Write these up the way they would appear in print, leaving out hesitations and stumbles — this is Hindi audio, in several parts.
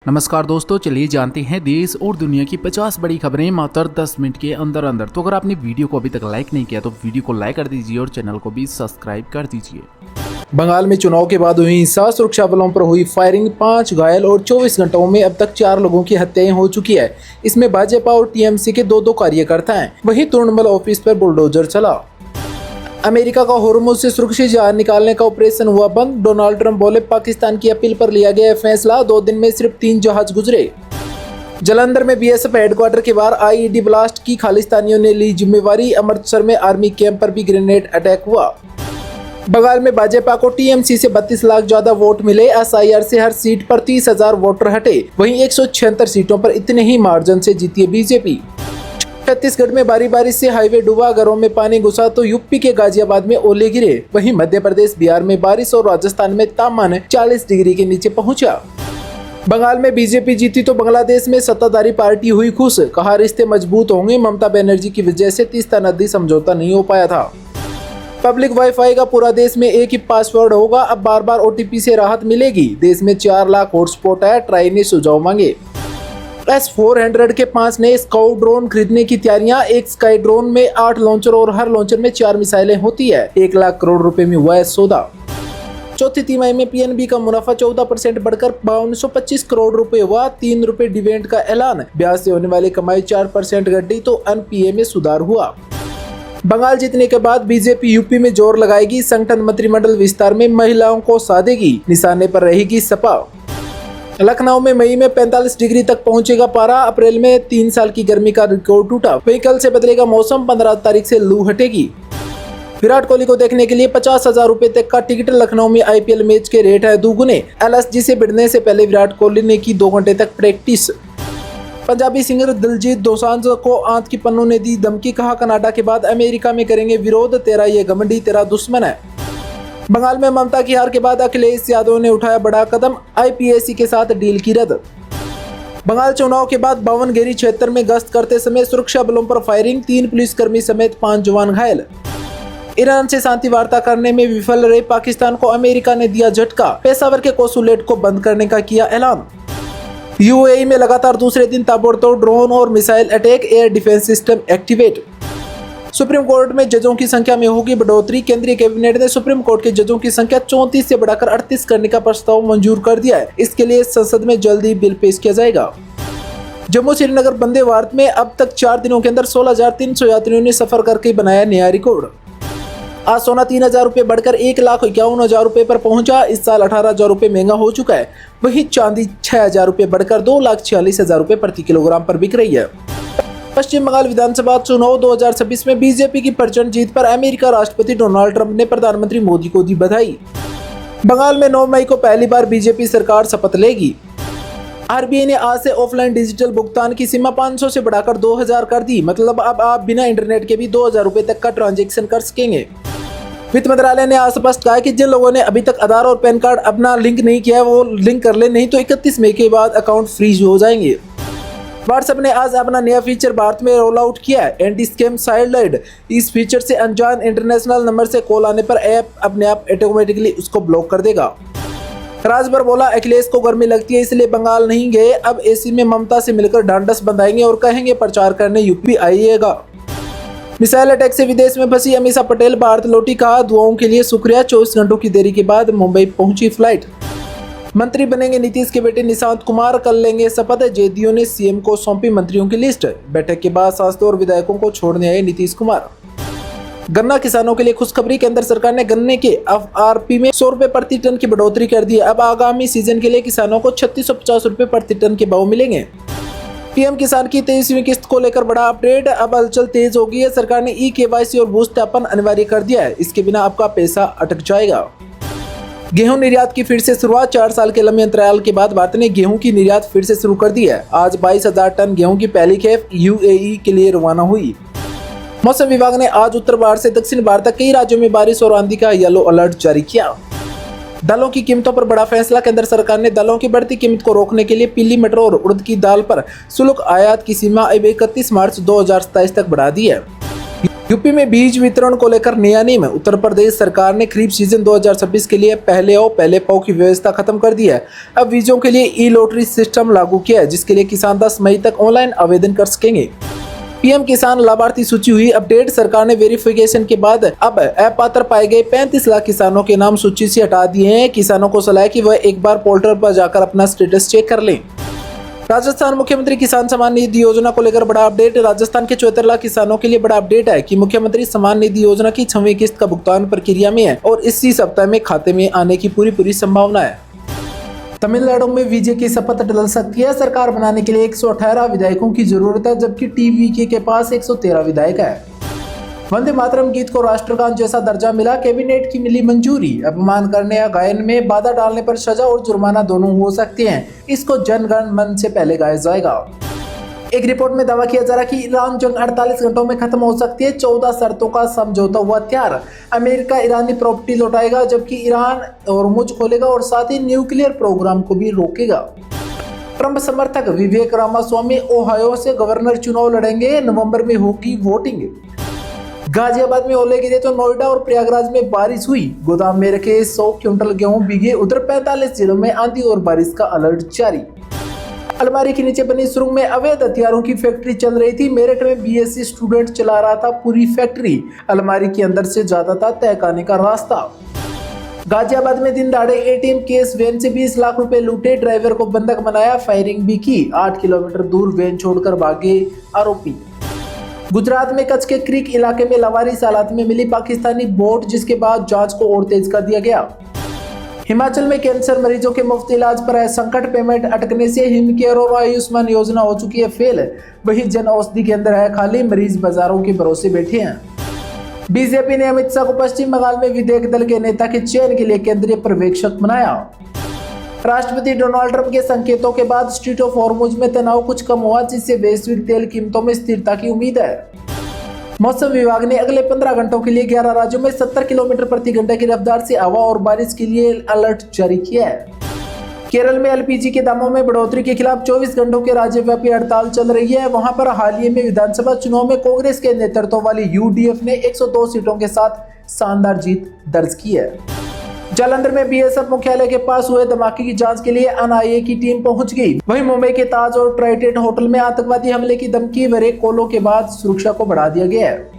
नमस्कार दोस्तों, चलिए जानते हैं देश और दुनिया की 50 बड़ी खबरें मात्र 10 मिनट के अंदर अंदर। तो अगर आपने वीडियो को अभी तक लाइक नहीं किया तो वीडियो को लाइक कर दीजिए और चैनल को भी सब्सक्राइब कर दीजिए। बंगाल में चुनाव के बाद हुई हिंसा, सुरक्षा बलों पर हुई फायरिंग, 5 घायल और 24 घंटों में अब तक 4 लोगों की हत्याएं हो चुकी है। इसमें भाजपा और टीएमसी के दो कार्यकर्ता हैं। वहीं तृणमूल ऑफिस पर बुलडोजर चला। अमेरिका का होर्मुज से सुरक्षित जहाज निकालने का ऑपरेशन हुआ बंद। डोनाल्ड ट्रंप बोले, पाकिस्तान की अपील पर लिया गया फैसला। 2 दिन में सिर्फ 3 जहाज गुजरे। जालंधर में बीएसएफ हेडक्वार्टर के बाहर आईईडी ब्लास्ट की खालिस्तानियों ने ली जिम्मेवारी। अमृतसर में आर्मी कैंप पर भी ग्रेनेड अटैक हुआ। बंगाल में भाजपा को टीएमसी से 32 लाख ज्यादा वोट मिले। एसआईआर से हर सीट पर 30,000 वोटर हटे। वहीं 176 सीटों पर इतने ही मार्जिन से जीती है बीजेपी। छत्तीसगढ़ में बारी बारिश से हाईवे डूबा, घरों में पानी घुसा तो यूपी के गाजियाबाद में ओले गिरे। वहीं मध्य प्रदेश, बिहार में बारिश और राजस्थान में तापमान 40 डिग्री के नीचे पहुंचा। बंगाल में बीजेपी जीती तो बांग्लादेश में सत्ताधारी पार्टी हुई खुश। कहा, रिश्ते मजबूत होंगे। ममता बनर्जी की वजह से तीस्ता नदी समझौता नहीं हो पाया था। पब्लिक वाईफाई का पूरा देश में एक ही पासवर्ड होगा। अब बार बार ओटीपी से राहत मिलेगी। देश में 4 लाख हॉटस्पॉट है। ट्राई ने सुझाव मांगे। S-400 के 5 नए स्काउट ड्रोन खरीदने की तैयारियां। एक स्काई ड्रोन में 8 लॉन्चर और हर लॉन्चर में 4 मिसाइलें होती है। 1 लाख करोड़ रुपए में हुआ है सौदा। चौथी तिमाही में पीएनबी का मुनाफा 14% बढ़कर 5225 करोड़ रुपए हुआ। 3 रुपए डिविडेंड का ऐलान। ब्याज से होने वाली कमाई 4% घटी तो एनपीए में सुधार हुआ। बंगाल जीतने के बाद बीजेपी यूपी में जोर लगाएगी। संगठन मंत्रिमंडल विस्तार में महिलाओं को साधेगी। निशाने पर रहेगी सपा। लखनऊ में मई में 45 डिग्री तक पहुंचेगा पारा। अप्रैल में 3 साल की गर्मी का रिकॉर्ड टूटा। वहीं कल से बदलेगा मौसम। 15 तारीख से लू हटेगी। विराट कोहली को देखने के लिए 50,000 रुपए तक का टिकट। लखनऊ में आईपीएल मैच के रेट है दुगुने। एलएसजी से भिड़ने से पहले विराट कोहली ने की 2 घंटे तक प्रैक्टिस। पंजाबी सिंगर दिलजीत दोसांझ को आंत की पन्नू ने दी धमकी। कहा, कनाडा के बाद अमेरिका में करेंगे विरोध। तेरा ये घमंडी तेरा दुश्मन है। बंगाल में ममता की हार के बाद अखिलेश यादव ने उठाया बड़ा कदम। आईपीएसी के साथ डील की रद्द। बंगाल चुनाव के बाद बावनगेरी क्षेत्र में गश्त करते समय सुरक्षा बलों पर फायरिंग। 3 पुलिसकर्मी समेत 5 जवान घायल। ईरान से शांति वार्ता करने में विफल रहे पाकिस्तान को अमेरिका ने दिया झटका। पेशावर के कौंसुलेट को बंद करने का किया ऐलान। यूएई में लगातार दूसरे दिन ताबड़तोड़ ड्रोन और missile attack. Air defence system activate. Supreme court में जजों की संख्या में होगी बढ़ोतरी। केंद्रीय कैबिनेट ने सुप्रीम कोर्ट के जजों की संख्या 34 से बढ़ाकर 38 करने का प्रस्ताव मंजूर कर दिया है। इसके लिए संसद में जल्द ही बिल पेश किया जाएगा। जम्मू श्रीनगर वंदे भारत में अब तक 4 दिनों के अंदर 16,300 यात्रियों ने सफर करके बनाया नया रिकॉर्ड। आज सोना 3,000 रुपये बढ़कर 1,51,000 रुपये पर पहुंचा। इस साल 18,000 रुपये महंगा हो चुका है। वहीं चांदी 6,000 रुपये बढ़कर 2,46,000 रुपये प्रति किलोग्राम पर बिक रही है। पश्चिम बंगाल विधानसभा चुनाव 2026 में बीजेपी की प्रचंड जीत पर अमेरिका राष्ट्रपति डोनाल्ड ट्रंप ने प्रधानमंत्री मोदी को दी बधाई। बंगाल में 9 मई को पहली बार बीजेपी सरकार शपथ लेगी। आरबीआई ने आज से ऑफलाइन डिजिटल भुगतान की सीमा 500 से बढ़ाकर 2,000 कर दी। मतलब अब आप बिना इंटरनेट के भी 2,000 रुपए तक का ट्रांजैक्शन कर सकेंगे। वित्त मंत्रालय ने आज स्पष्ट कहा कि जिन लोगों ने अभी तक आधार और पैन कार्ड अपना लिंक नहीं किया है वो लिंक कर ले, नहीं तो 31 मई के बाद अकाउंट फ्रीज हो जाएंगे। व्हाट्सएप ने आज अपना नया फीचर भारत में रोल आउट किया है, एंटी स्कैम साइड। इस फीचर से अनजान इंटरनेशनल नंबर से कॉल आने पर ऐप अपने आप ऑटोमेटिकली उसको ब्लॉक कर देगा। राजभर बोला, अखिलेश को गर्मी लगती है इसलिए बंगाल नहीं गए। अब एसी में ममता से मिलकर ढांढस बंधाएंगे और कहेंगे प्रचार करने यूपी आइएगा। मिसाइल अटैक से विदेश में फंसी अमीषा पटेल भारत लौटी। कहा, दुआओं के लिए शुक्रिया। 24 घंटों की देरी के बाद मुंबई पहुंची फ्लाइट। मंत्री बनेंगे नीतीश के बेटे निशांत कुमार, कल लेंगे शपथ। जेडीयू ने सीएम को सौंपी मंत्रियों की लिस्ट। बैठक के बाद सांसदों और विधायकों को छोड़ने आए नीतीश कुमार। गन्ना किसानों के लिए खुशखबरी। केंद्र सरकार ने गन्ने के एफआरपी में 100 रुपए प्रति टन की बढ़ोतरी कर दी है। अब आगामी सीजन के लिए किसानों को 3650 रुपए प्रति टन के भाव मिलेंगे। पीएम किसान की 23वीं किस्त को लेकर बड़ा अपडेट। अब हलचल तेज हो गई है। सरकार ने ई-केवाईसी और भू सत्यापन अनिवार्य कर दिया है। इसके बिना आपका पैसा अटक जाएगा। गेहूं निर्यात की फिर से शुरुआत। 4 साल के लंबे अंतराल के बाद भारत ने गेहूं की निर्यात फिर से शुरू कर दी है। आज 22,000 टन गेहूं की पहली खेप यूएई के लिए रवाना हुई। मौसम विभाग ने आज उत्तर भारत से दक्षिण भारत तक कई राज्यों में बारिश और आंधी का येलो अलर्ट जारी किया। दालों की कीमतों पर बड़ा फैसला। केंद्र सरकार ने दालों की बढ़ती कीमत को रोकने के लिए पीली मटर और उड़द की दाल पर शुल्क आयात की सीमा अब 31 मार्च 2027 तक बढ़ा दी है। यूपी में बीज वितरण को लेकर नया नियम। उत्तर प्रदेश सरकार ने खरीफ सीजन 2026 के लिए पहले आओ पहले पाओ की व्यवस्था खत्म कर दी है। अब बीजों के लिए ई लॉटरी सिस्टम लागू किया है, जिसके लिए किसान 10 मई तक ऑनलाइन आवेदन कर सकेंगे। पीएम किसान लाभार्थी सूची हुई अपडेट। सरकार ने वेरिफिकेशन के बाद अब अपात्र पाए गए 35 लाख किसानों के नाम सूची से हटा दिए हैं। किसानों को सलाह है कि वह एक बार पोर्टल पर जाकर अपना स्टेटस चेक कर लें। राजस्थान मुख्यमंत्री किसान सम्मान निधि योजना को लेकर बड़ा अपडेट। राजस्थान के 74 लाख किसानों के लिए बड़ा अपडेट है कि मुख्यमंत्री सम्मान निधि योजना की 6वीं किस्त का भुगतान प्रक्रिया में है और इसी सप्ताह में खाते में आने की पूरी संभावना है। तमिलनाडु में विजय की शपथ टल सकती है। सरकार बनाने के लिए 118 विधायकों की जरूरत है, जबकि टीवीके के पास 113 विधायक है। वंदे मातरम गीत को राष्ट्रगान जैसा दर्जा मिला। कैबिनेट की मिली मंजूरी। अपमान करने या गायन में बाधा डालने पर सजा और जुर्माना दोनों हो सकते हैं। इसको जनगण मन से पहले गाया जाएगा। एक रिपोर्ट में दावा किया जा रहा है कि ईरान जंग 48 घंटों में खत्म हो सकती है। 14 शर्तों का समझौता हुआ तैयार। अमेरिका ईरानी प्रॉपर्टी लौटाएगा, जबकि ईरान होर्मुज खोलेगा और साथ ही न्यूक्लियर प्रोग्राम को भी रोकेगा। ट्रंप समर्थक विवेक रामास्वामी ओहायो से गवर्नर चुनाव लड़ेंगे। नवंबर में होगी वोटिंग। गाजियाबाद में ओले गिरे तो नोएडा और प्रयागराज में बारिश हुई। गोदाम में रखे 100 क्विंटल गेहूं भीगे। उधर 45 जिलों में आंधी और बारिश का अलर्ट जारी। अलमारी के नीचे बनी सुरंग में अवैध हथियारों की फैक्ट्री चल रही थी। मेरठ में बीएससी स्टूडेंट चला रहा था पूरी फैक्ट्री। अलमारी के अंदर से जाता था तहखाने का रास्ता। गाजियाबाद में दिन दहाड़े एटीएम केस वैन से 20 लाख रुपए लूटे। ड्राइवर को बंधक बनाया, फायरिंग भी की। 8 किलोमीटर दूर वैन छोड़कर भागे आरोपी। गुजरात में कच्छ के क्रीक इलाके में लावारिस हालात में मिली पाकिस्तानी बोट, जिसके बाद जांच को और तेज कर दिया गया। हिमाचल में कैंसर मरीजों के मुफ्त इलाज पर है संकट। पेमेंट अटकने से हिमकेयर और आयुष्मान योजना हो चुकी है फेल। वही जन औषधि केंद्र है खाली। मरीज बाजारों के भरोसे बैठे हैं। बीजेपी ने अमित शाह को पश्चिम बंगाल में विधायक दल के नेता के चयन के लिए केंद्रीय पर्यवेक्षक बनाया। राष्ट्रपति डोनाल्ड ट्रंप के संकेतों के बाद स्ट्रेट ऑफ हॉर्मुज में तनाव कुछ कम हुआ, जिससे वैश्विक तेल कीमतों में स्थिरता की उम्मीद है। मौसम विभाग ने अगले 15 घंटों के लिए 11 राज्यों में 70 किलोमीटर प्रति घंटे की रफ्तार से हवा और बारिश के लिए अलर्ट जारी किया है। केरल में एलपीजी के दामों में बढ़ोतरी के खिलाफ 24 घंटों के राज्यव्यापी हड़ताल चल रही है। वहां पर हाल ही में विधानसभा चुनाव में कांग्रेस के नेतृत्व वाली यूडीएफ ने 102 सीटों के साथ शानदार जीत दर्ज की है। जालंधर में बीएसएफ मुख्यालय के पास हुए धमाके की जांच के लिए एनआईए की टीम पहुंच गई। वहीं मुंबई के ताज और ट्राइडेंट होटल में आतंकवादी हमले की धमकी भरे कॉलों के बाद सुरक्षा को बढ़ा दिया गया है।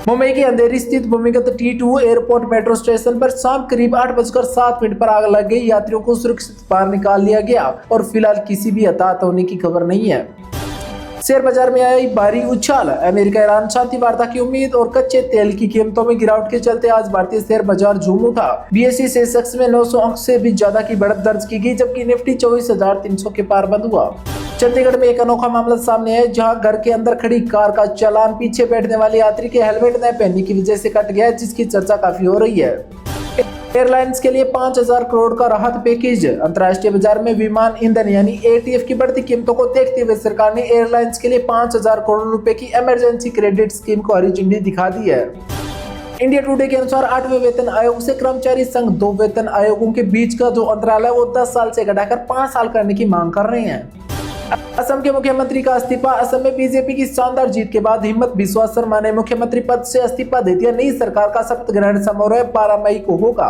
मुंबई के अंधेरी स्थित भूमिगत T2 एयरपोर्ट मेट्रो स्टेशन पर शाम करीब 8:07 पर आग लग गई। यात्रियों को सुरक्षित बाहर निकाल लिया गया और फिलहाल किसी भी हताहत होने की खबर नहीं है। शेयर बाजार में आई भारी उछाल। अमेरिका ईरान शांति वार्ता की उम्मीद और कच्चे तेल की कीमतों में गिरावट के चलते आज भारतीय शेयर बाजार झूम उठा। बीएसई सेंसेक्स में 900 अंक से भी ज्यादा की बढ़त दर्ज की गई, जबकि निफ्टी 24,300 के पार बंद हुआ। चंडीगढ़ में एक अनोखा मामला सामने है, जहां घर के अंदर खड़ी कार का चालान पीछे बैठने वाले यात्री के हेलमेट न पहनने की वजह से कट गया, जिसकी चर्चा काफी हो रही है। एयरलाइंस के लिए 5,000 करोड़ का राहत पैकेज। अंतर्राष्ट्रीय बाजार में विमान ईंधन यानी एटीएफ की बढ़ती कीमतों को देखते हुए सरकार ने एयरलाइंस के लिए 5,000 करोड़ रुपए की इमरजेंसी क्रेडिट स्कीम को हरी झंडी दिखा दी है। इंडिया टुडे के अनुसार 8वें वेतन आयोग से कर्मचारी संघ 2 वेतन आयोगों के बीच का जो अंतराल है वो 10 साल से घटाकर 5 साल करने की मांग कर रहे हैं। असम के मुख्यमंत्री का इस्तीफा। असम में बीजेपी की शानदार जीत के बाद हिम्मत बिस्वा शर्मा ने मुख्यमंत्री पद से इस्तीफा दे दिया। नई सरकार का शपथ ग्रहण समारोह 12 मई को होगा।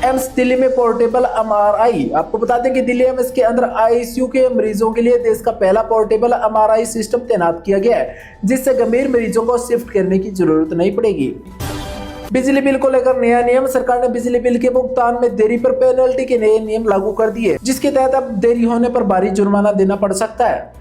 एम्स दिल्ली में पोर्टेबल एमआरआई। आपको बता दें कि दिल्ली एम्स के अंदर आईसीयू के मरीजों के लिए देश का पहला पोर्टेबल एमआरआई सिस्टम तैनात किया गया है, जिससे गंभीर मरीजों को शिफ्ट करने की जरूरत नहीं पड़ेगी। बिजली बिल को लेकर नया नियम। सरकार ने बिजली बिल के भुगतान में देरी पर पेनल्टी के नए नियम लागू कर दिए, जिसके तहत अब देरी होने पर भारी जुर्माना देना पड़ सकता है।